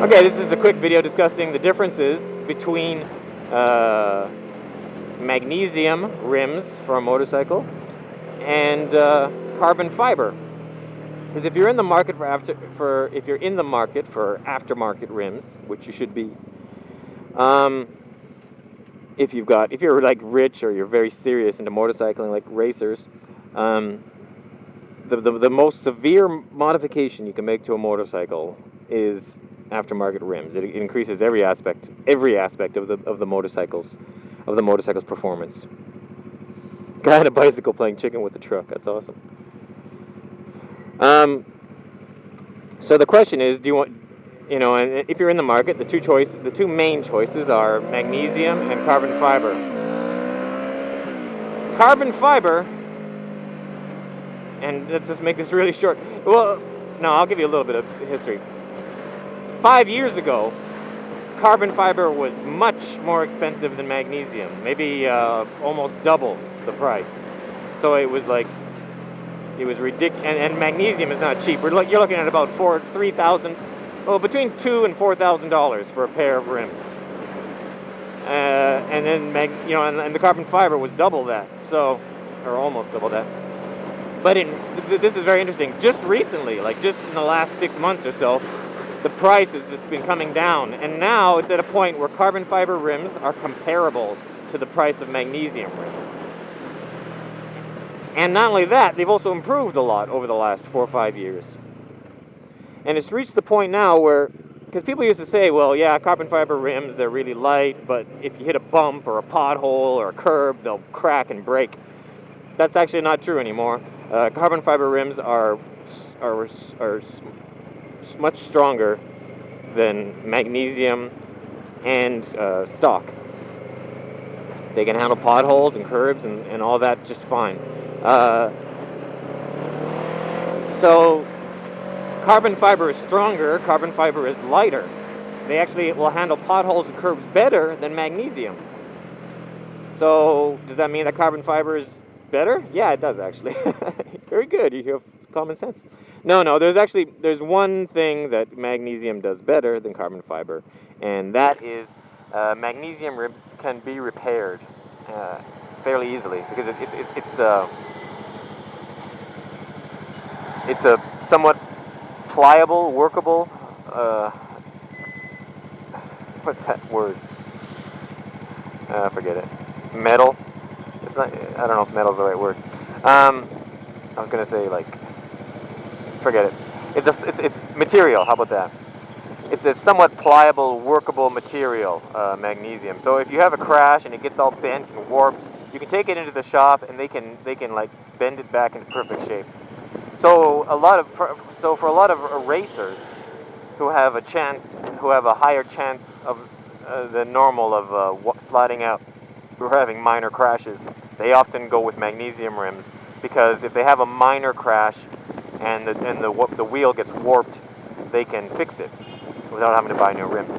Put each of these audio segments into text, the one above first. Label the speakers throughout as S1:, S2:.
S1: Okay, this is a quick video discussing the differences between magnesium rims for a motorcycle and carbon fiber. Because if you're in the market if you're in the market for aftermarket rims, which you should be, if you're like rich or you're very serious into motorcycling, like racers, the most severe modification you can make to a motorcycle is aftermarket rims. It increases every aspect of the motorcycle's performance. Guy on a bicycle playing chicken with the truck. That's awesome. So the question is, do you want, and if you're in the market, the two main choices are magnesium and carbon fiber. Carbon fiber, and let's just make this really short. Well, no, I'll give you a little bit of history. 5 years ago, carbon fiber was much more expensive than magnesium, maybe almost double the price. So it was ridiculous. And magnesium is not cheap. You're looking at about $3,000, between $2,000 and $4,000 for a pair of rims. And then and the carbon fiber was double that, or almost double that. But this is very interesting. Just recently, just in the last 6 months or so, the price has just been coming down, and now it's at a point where carbon fiber rims are comparable to the price of magnesium rims. And not only that, they've also improved a lot over the last 4 or 5 years. And it's reached the point now where, because people used to say, well, yeah, carbon fiber rims, they're really light, but if you hit a bump or a pothole or a curb, they'll crack and break. That's actually not true anymore. Carbon fiber rims are much stronger than magnesium and stock. They can handle potholes and curbs and all that just fine. So carbon fiber is stronger, carbon fiber is lighter. They actually will handle potholes and curbs better than magnesium. So does that mean that carbon fiber is better? Yeah, it does actually. Very good, you have common sense. No, there's one thing that magnesium does better than carbon fiber, and that is magnesium rims can be repaired fairly easily because it's a somewhat pliable, workable, what's that word? Forget it. Metal. It's not. I don't know if metal's the right word. I was gonna say forget it. It's material. How about that? It's a somewhat pliable, workable material, magnesium. So if you have a crash and it gets all bent and warped, you can take it into the shop and they can bend it back into perfect shape. So for a lot of racers who have a higher chance of than normal of sliding out, who are having minor crashes, they often go with magnesium rims because if they have a minor crash and the wheel gets warped, they can fix it without having to buy new rims.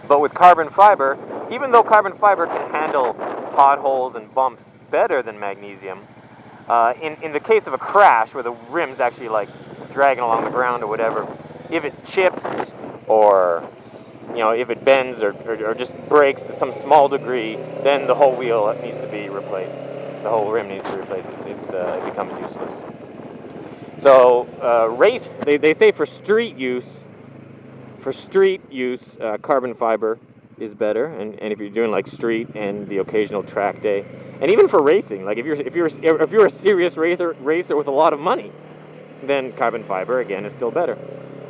S1: But with carbon fiber, even though carbon fiber can handle potholes and bumps better than magnesium, in the case of a crash where the rim's actually dragging along the ground or whatever, if it chips or if it bends or just breaks to some small degree, then the whole wheel needs to be replaced. The whole rim needs to be replaced. It becomes useless. So they say for street use, carbon fiber is better, and if you're doing street and the occasional track day, and even for racing, if you're a serious racer with a lot of money, then carbon fiber again is still better.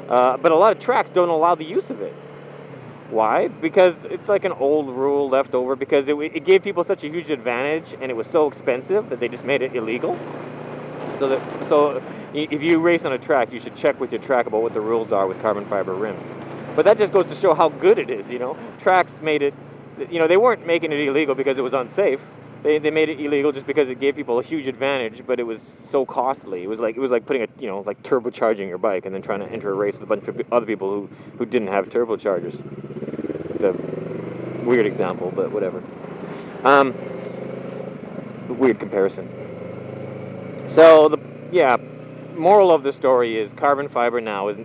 S1: But a lot of tracks don't allow the use of it. Why? Because it's like an old rule left over because it gave people such a huge advantage and it was so expensive that they just made it illegal. So if you race on a track, you should check with your track about what the rules are with carbon fiber rims. But that just goes to show how good it is, Tracks made it, they weren't making it illegal because it was unsafe. They made it illegal just because it gave people a huge advantage, but it was so costly. It was like putting turbocharging your bike and then trying to enter a race with a bunch of other people who didn't have turbochargers. It's a weird example, but whatever. Weird comparison. So moral of the story is carbon fiber now is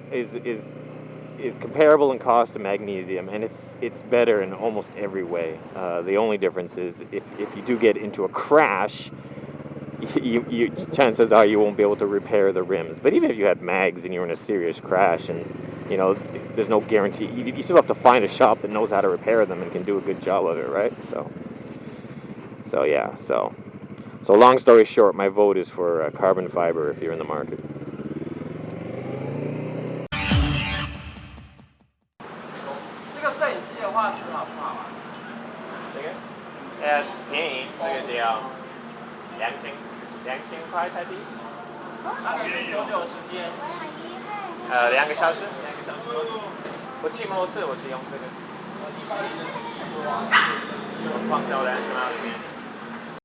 S1: is comparable in cost to magnesium, and it's better in almost every way. The only difference is if you do get into a crash, chances are you won't be able to repair the rims. But even if you had mags and you're in a serious crash, and there's no guarantee, you still have to find a shop that knows how to repair them and can do a good job of it, right? So yeah. So long story short, my vote is for carbon fiber if you're in the market. 这个摄影机的话，值好不好啊？这个，便宜，这个只要2000块台币。大概多久时间？2个小时。我骑摩托车，我是用这个。我放到安全帽里面。